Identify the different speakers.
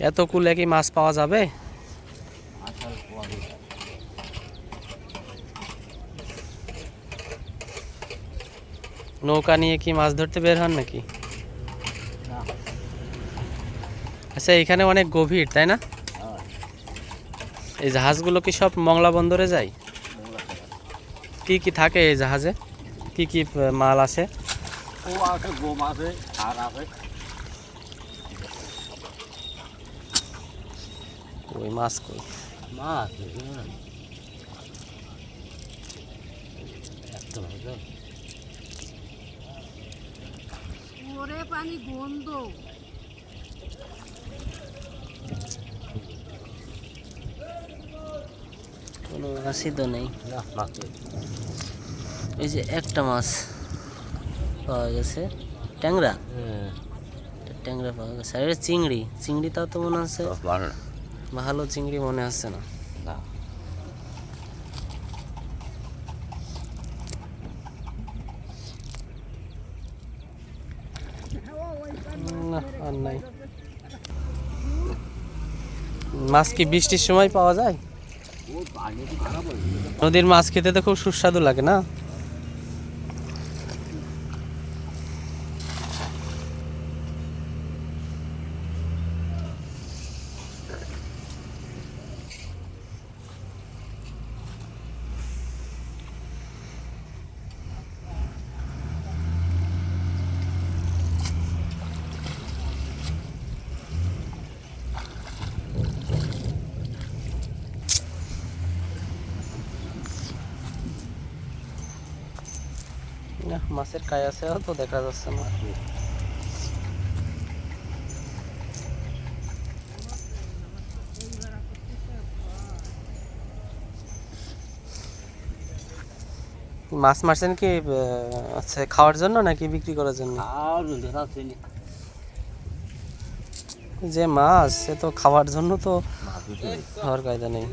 Speaker 1: এত কুলে কি মাছ পাওয়া যাবে? নৌকা নিয়ে কি মাছ ধরতে বের হন নাকি? আচ্ছা, এখানে অনেক গভীর, তাই না? এই জাহাজগুলো কি সব মংলা বন্দরে যায়? কি কি থাকে এই জাহাজে? কি কি মাল আসে? ওই মাছ কই?
Speaker 2: মাছ
Speaker 3: ওরে পানি গন্ধ।
Speaker 1: কোনো মাছই তো নেই। এই যে একটা মাছ পাওয়া গেছে, ট্যাংরা। ট্যাংরা পাওয়া গেছে, আর এটা চিংড়ি। চিংড়িটাও তো মনে হচ্ছে ভালো চিংড়ি মনে হচ্ছে না। না, আর নাই। মাছ কি বৃষ্টির সময় পাওয়া যায়? নদীর মাছ খেতে তো খুব সুস্বাদু লাগে না? না, মাছের কাই আছে তো দেখা যাচ্ছে না। মাছ মারছেন কি আচ্ছা খাওয়ার জন্য নাকি বিক্রি করার জন্য? যে মাছ সে তো খাওয়ার জন্য, তো খাওয়ার কায়দা নেই।